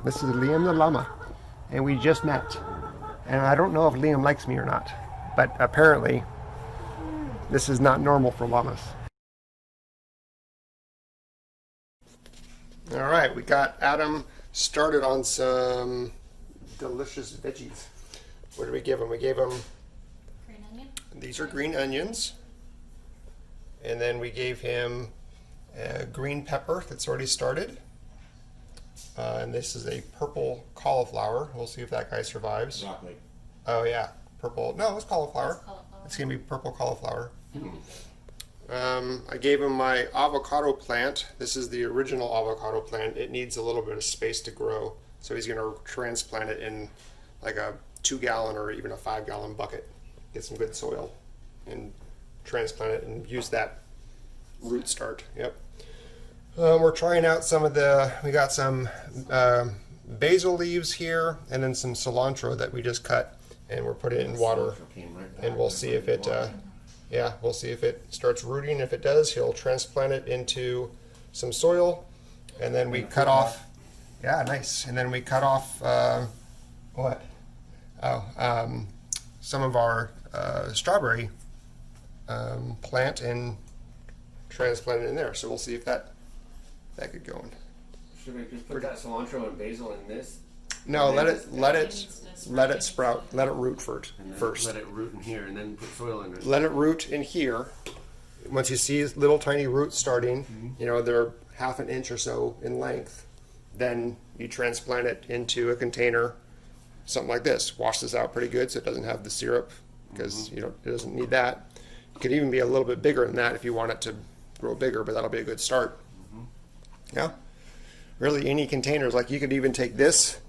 This is Liam the llama, and we just met. And I don't know if Liam likes me or not, but apparently this is not normal for llamas. All right, we got Adam started on some delicious veggies. What did we give him? We gave him green onion. These are green onions. And then we gave him a green pepper that's already started. And this is a purple cauliflower. We'll see if that guy survives. Broccoli. Oh yeah, purple. No, it's cauliflower. It's cauliflower. It's gonna be purple cauliflower. I gave him my avocado plant. This is the original avocado plant. It needs a little bit of space to grow, so he's gonna transplant it in like a 2-gallon or even a 5-gallon bucket. Get some good soil and transplant it and use that root start. Yep. We're trying out some of we got some basil leaves here and then some cilantro that we just cut, and we're putting it in water, and we'll see if it we'll see if it starts rooting. If it does, he'll transplant it into some soil, and then we cut off, nice, and then we cut off some of our strawberry plant and transplant it in there. So we'll see if that could go in. Should we just put that cilantro and basil in this? No, let it sprout. Let it root first. Let it root in here, and then put soil in it. Let it root in here. Once you see little tiny roots starting, you know, they're half an inch or so in length, then you transplant it into a container, something like this. Wash this out pretty good so it doesn't have the syrup, because it doesn't need that. It could even be a little bit bigger than that if you want it to grow bigger, but that'll be a good start. Yeah, really any containers. Like you could even take this,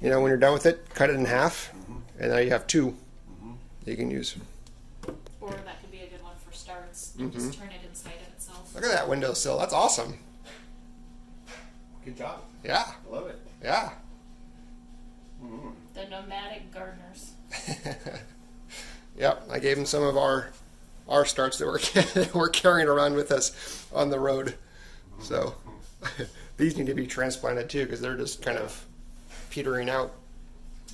when you're done with it, cut it in half, and now you have 2 you can use. Or that could be a good one for starts, and just turn it inside of itself. Look at that windowsill. That's awesome. Good job. Yeah. I love it. Yeah. The nomadic gardeners. Yep. I gave him some of our starts that we're carrying around with us on the road. So these need to be transplanted too, because they're just kind of petering out.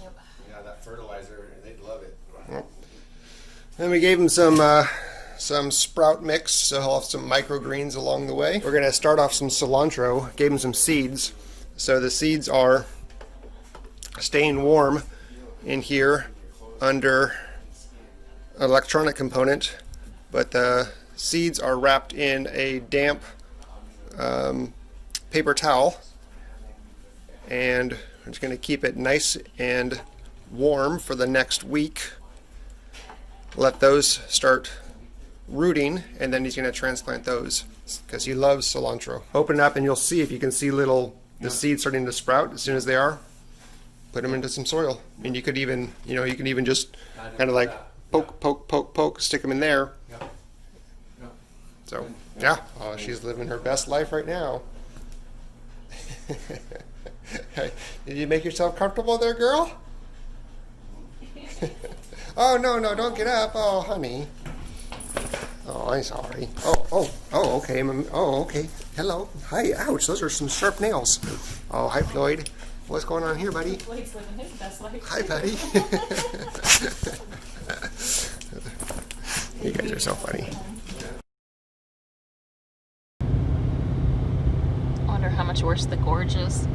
Yep. Yeah, that fertilizer, they'd love it. Yep. Then we gave him some sprout mix, so he'll have some microgreens along the way. We're gonna start off some cilantro. Gave him some seeds. So the seeds are staying warm in here under an electronic component, but the seeds are wrapped in a damp paper towel, and I'm just going to keep it nice and warm for the next week. Let those start rooting, and then he's going to transplant those because he loves cilantro. Open it up and you'll see, if you can see the seeds starting to sprout. As soon as they are, put them into some soil. And you could even, you can even just kind of like poke, stick them in there. So, yeah, she's living her best life right now. Did you make yourself comfortable there, girl? Oh, no, don't get up. Oh, honey. Oh, I'm sorry. Oh, okay. Oh, okay. Hello. Hi. Ouch, those are some sharp nails. Oh, hi, Floyd. What's going on here, buddy? Floyd's living his best life. Hi, buddy. You guys are so funny. I wonder how much worse the gorge is.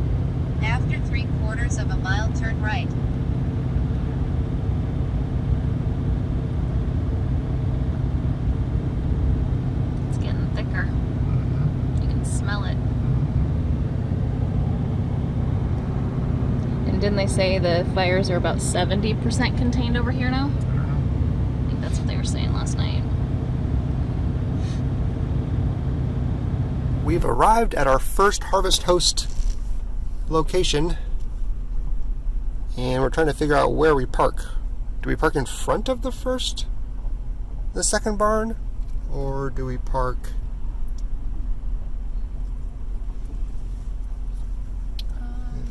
After 3/4 of a mile, turn right. It's getting thicker. You can smell it. And didn't they say the fires are about 70% contained over here now? I think that's what they were saying last night. We've arrived at our first Harvest Host location, and we're trying to figure out where we park. Do we park in front of the second barn, or do we park?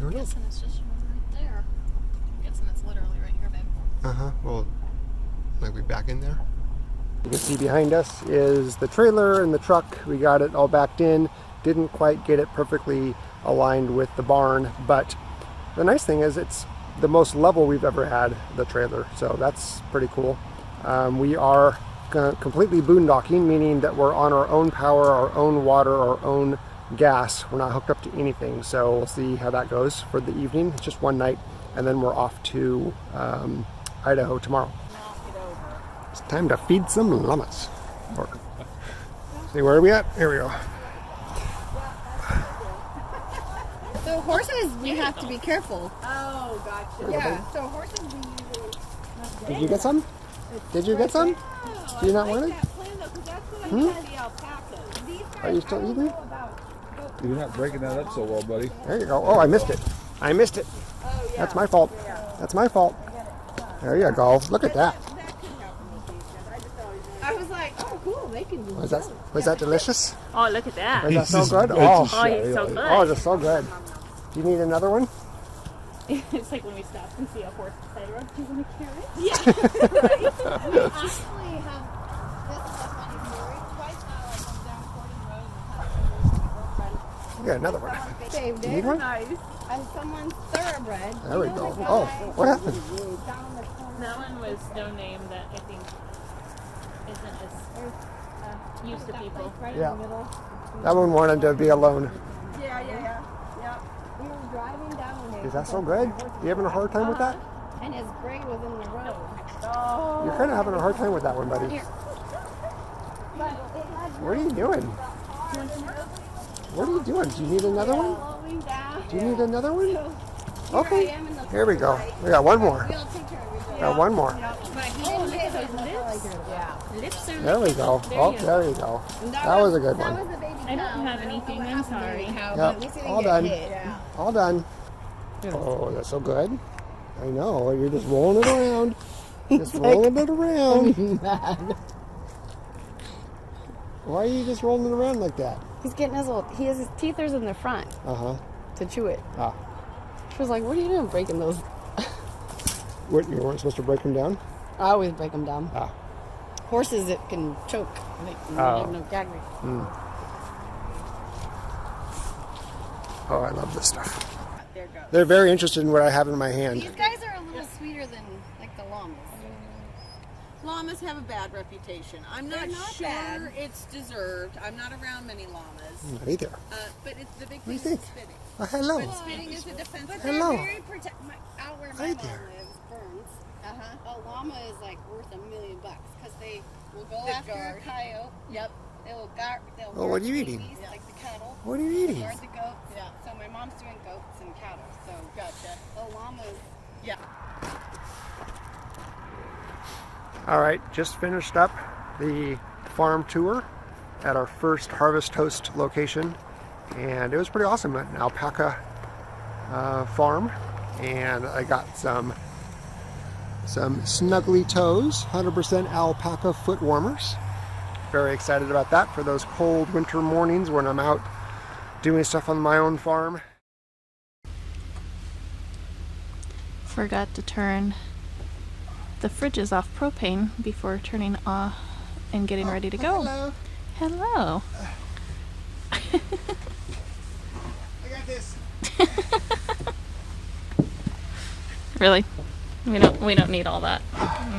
I'm guessing it's just right there. I'm guessing it's literally right here, babe. Well, might we back in there? You can see behind us is the trailer and the truck. We got it all backed in. Didn't quite get it perfectly aligned with the barn, but the nice thing is it's the most level we've ever had the trailer, so that's pretty cool. We are completely boondocking, meaning that we're on our own power, our own water, our own gas. We're not hooked up to anything, so we'll see how that goes for the evening. It's just one night, and then we're off to Idaho tomorrow. It's time to feed some llamas. See, where are we at? Here we go. So horses, we have to be careful. Oh, gotcha. Yeah. So horses, we usually. Did you get some? Did you get some? Do you not want it? That plan though, 'cause that's what I had the alpacas. These guys, Are you still I don't eating? know about goat. You're not breaking that up so well, buddy. There you go. Oh, I missed it. I missed it. Oh, yeah. That's my fault. That's my fault. There you go. Look at that. That could happen with these guys. I just always wanted I was like, oh, cool. They can do Was that delicious? Oh, look at that. Was that so good? Oh, he's so good. Oh, it's so good. Do you need another one? It's like when we stop and see a horse beside the road. Do you want a carrot? We actually have this is a funny story. Twice now I come down Fordham Road and have someone's girlfriend. We got another one. Saved You need it. one? nice. And someone's thoroughbred. There we You know, go. the Oh, guy what happened? down the corner. That one was no name that I think isn't as used to people. Right Yeah. in the middle. That one wanted to be alone. Yeah. We were driving down there. Is that so good? You having a hard time with that? And his grade was in the road. Oh. You're kind of having a hard time with that one, buddy. Here. But it had What are you doing? What are you doing? Do you need another one? slowing down. Do you need another one? Here I Okay. am in the Here we go. We got one more. We'll take care of it. Got one more. But he didn't hit those lips. Yeah. Lips are There we go. Oh, there you go. That was a good That one. was a baby I don't cow. have anything. I'm sorry. Cow, but Yep. at least it All didn't done. get hit. Yeah. All done. Oh, that's so good. I know. You're just rolling it around. Just rolling it around. Why are you just rolling it around like that? He's getting his teeth are in the front Uh-huh. to chew it. Ah. She was like, what are you doing breaking those? What, you weren't supposed to break them down? I always break them down. Ah. Horses, it can choke. Like, Oh. have no gag. Oh, I love this stuff. There goes. They're very interested in what I have in my hand. These guys are a little sweeter than like the llamas. Llamas have a bad reputation. I'm not, not sure bad. it's deserved. I'm not around many llamas. Not either. But it's the big do you thing is think? spitting. Oh, hello. But spitting is a defensive. Hello. They're very out where my Hi mom there. lives, Burns. Uh-huh. A llama is like worth $1 million because they will go The after guard. a coyote. Yep. They'll guard. They'll Oh, what guard are you the eating? babies, like the cattle. What are you eating? Guard the goats. Yeah. So my mom's doing goats and cattle. So Gotcha. the llamas. Yeah. All right, just finished up the farm tour at our first Harvest Toast location, and it was pretty awesome. An alpaca farm, and I got some snuggly toes, 100% alpaca foot warmers. Very excited about that for those cold winter mornings when I'm out doing stuff on my own farm. Forgot to turn the fridges off propane before turning off and getting ready to go. Hello. Hello. I got this. Really? We don't need all that.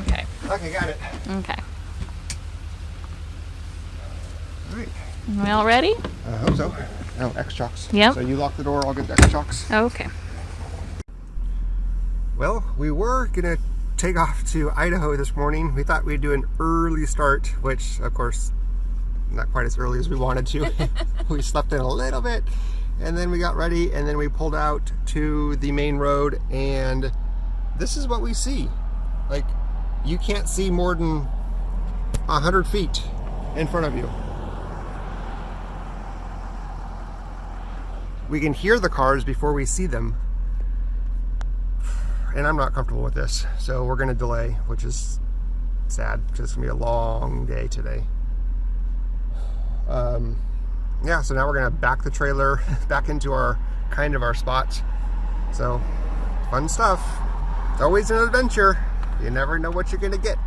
Okay. Okay, got it. Okay. All right. We all ready? I hope so. Oh, X-Chocks. Yep. So you lock the door, I'll get the X-Chocks. Okay. Well, we were gonna take off to Idaho this morning. We thought we'd do an early start, which of course, not quite as early as we wanted to. We slept in a little bit, and then we got ready, and then we pulled out to the main road, and this is what we see. Like, you can't see more than 100 feet in front of you. We can hear the cars before we see them. And I'm not comfortable with this, so we're gonna delay, which is sad because it's gonna be a long day today. Yeah, so now we're gonna back the trailer back into our spot. So fun stuff. It's always an adventure. You never know what you're gonna get.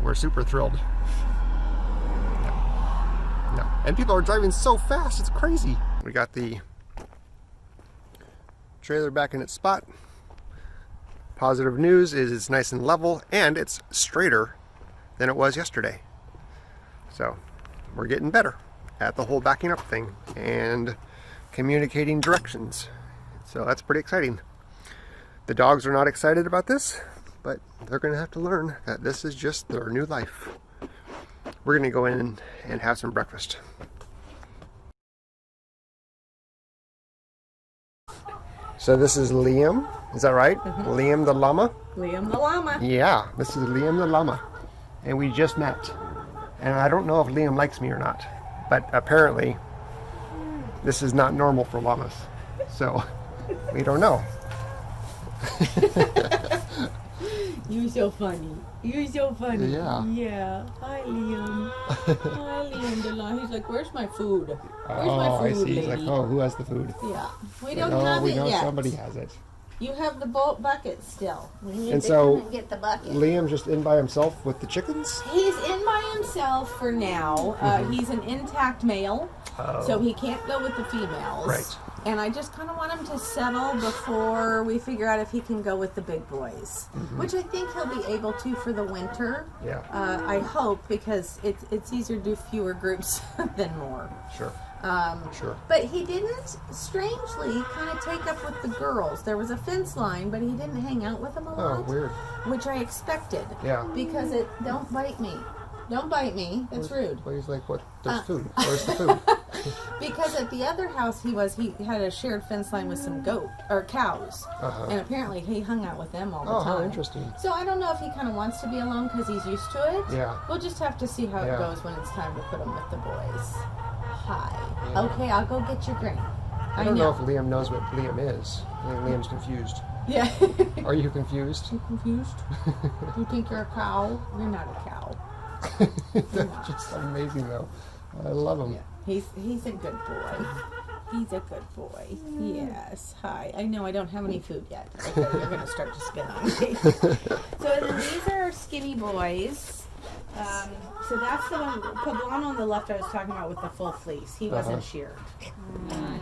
We're super thrilled. No. And people are driving so fast, it's crazy. We got the trailer back in its spot. Positive news is it's nice and level, and it's straighter than it was yesterday. So we're getting better at the whole backing up thing and communicating directions. So that's pretty exciting. The dogs are not excited about this, but they're going to have to learn that this is just their new life. We're going to go in and have some breakfast. So this is Liam, is that right? Liam the llama? Liam the llama. Yeah, this is Liam the llama. And we just met. And I don't know if Liam likes me or not, but apparently this is not normal for llamas. So we don't know. You're so funny. You're so funny. Yeah. Yeah. Hi, Liam. Hi, Liam the llama. He's like, where's my food? Where's Oh, my I food, see. He's like, lady? oh, who has the food? Yeah. We Like, don't oh, have we it know yet. somebody has it. You have the bucket still. We need And to so, come and get the bucket. Liam's just in by himself with the chickens? He's in by himself for now. He's an intact male, so he can't go with the females. Right. And I just kind of want him to settle before we figure out if he can go with the big boys, which I think he'll be able to for the winter. Yeah. I hope, because it's easier to do fewer groups than more. Sure. Sure. But he didn't, strangely, kind of take up with the girls. There was a fence line, but he didn't hang out with them a lot. Oh, weird. Which I expected. Yeah. Because don't bite me. Don't bite me. That's rude. Well, he's like, what? There's food. Where's the food? Because at the other house he had a shared fence line with some cows. And apparently he hung out with them all the time. Oh, how interesting. So I don't know if he kind of wants to be alone because he's used to it. Yeah. We'll just have to see how it goes when it's time to put him with the boys. Hi. Okay, I'll go get your grain. I don't know if Liam knows what Liam is. I think Liam's confused. Yeah. Are you confused? You confused? You think you're a cow? You're not a cow. That's just amazing, though. I love him. Yeah. He's a good boy. He's a good boy. Yes. Hi. I know I don't have any food yet. Okay, you're going to start to spit on me. So then these are our skinny boys. So that's the one, Poblano on the left I was talking about with the full fleece. He wasn't sheared.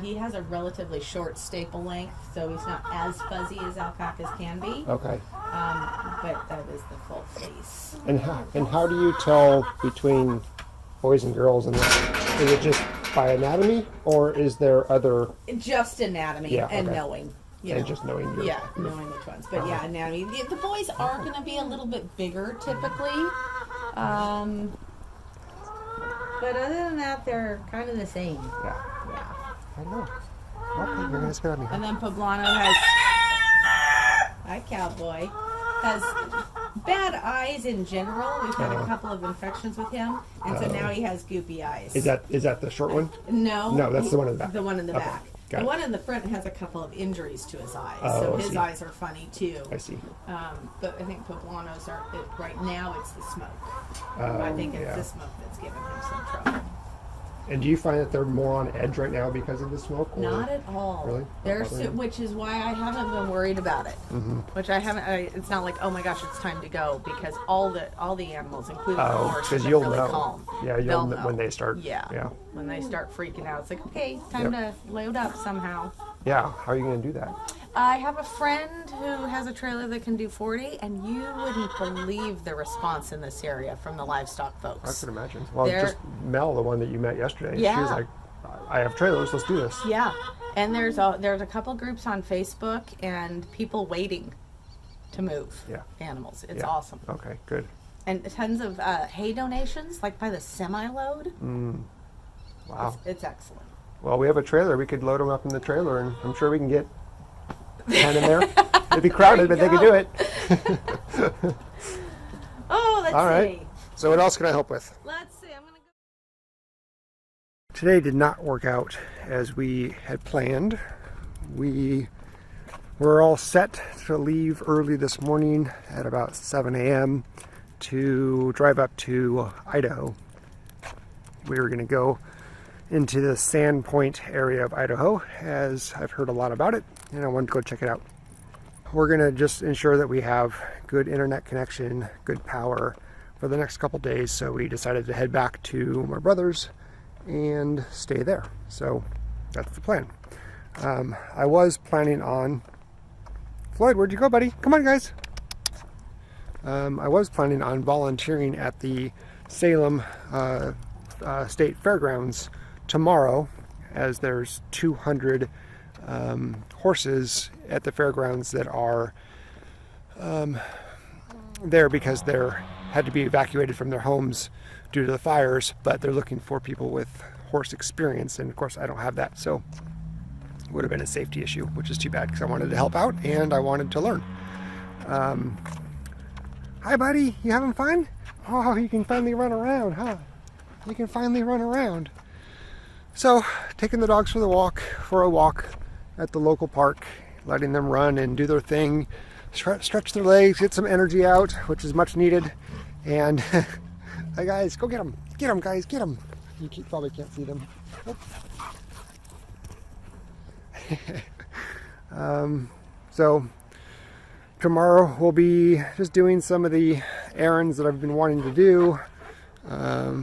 He has a relatively short staple length, so he's not as fuzzy as alpacas can be. Okay. But that is the full fleece. And how do you tell between boys and girls? And is it just by anatomy, or is there other? Just anatomy and knowing. You know. Just knowing your. Yeah, knowing which ones. But yeah, anatomy. The boys are going to be a little bit bigger typically. But other than that, they're kind of the same. Yeah. Yeah. I know. Okay, you're gonna spit on me. And then Poblano has, hi cowboy, has bad eyes in general. We've had a couple of infections with him, and so now he has goopy eyes. Is that the short one? No. No, that's the one in the back. The one in the Okay, back. got The it. one in the front has a couple of injuries to his eyes, Oh, so I his see. eyes are funny too. I see. But I think Poblano's right now it's the smoke. I think it's the smoke that's giving him some trouble. And do you find that they're more on edge right now because of the smoke? Or? Not at all. Really? They're which is why I haven't been worried about it. Which I haven't. It's not like, oh my gosh, it's time to go, because all the animals, including the horse, because are you'll really know. calm. Yeah, They'll you'll know know when they start. Yeah. When they start freaking out, it's like, okay, time to load up somehow. Yeah. How are you going to do that? I have a friend who has a trailer that can do 40, and you wouldn't believe the response in this area from the livestock I folks. could imagine. Well, They're- just Mel, the one that you met yesterday, she Yeah. was like, I have trailers, let's do this. Yeah, and there's a couple groups on Facebook and people waiting to move animals. It's awesome. Okay, good. And tons of hay donations, like by the semi-load. Wow. It's excellent. Well, we have a trailer. We could load them up in the trailer, and I'm sure we can get 10 in there. It'd be crowded, but they could do it. Oh, let's All see. right. So what else can I help with? Let's see. I'm gonna go. Today did not work out as we had planned. We were all set to leave early this morning at about 7 a.m. to drive up to Idaho. We were going to go into the Sandpoint area of Idaho, as I've heard a lot about it, and I wanted to go check it out. We're going to just ensure that we have good internet connection, good power for the next couple days, so we decided to head back to my brother's and stay there. So that's the plan. I was planning on... Floyd, where'd you go, buddy? Come on, guys. I was planning on volunteering at the Salem State Fairgrounds tomorrow, as there's 200 horses at the fairgrounds that are there because they're had to be evacuated from their homes due to the fires, but they're looking for people with horse experience, and of course I don't have that, so it would have been a safety issue, which is too bad because I wanted to help out and I wanted to learn. Hi buddy, you having fun? Oh, you can finally run around, huh? You can finally run around. So, taking the dogs for a walk at the local park, letting them run and do their thing, stretch their legs, get some energy out, which is much needed. And hey guys, go get them. Get them, guys, get them. You probably can't see them. So tomorrow we'll be just doing some of the errands that I've been wanting to do,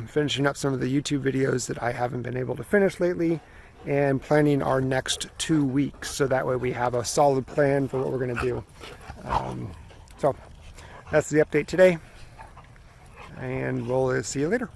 finishing up some of the YouTube videos that I haven't been able to finish lately, and planning our next 2 weeks, so that way we have a solid plan for what we're going to do. So that's the update today, and we'll see you later.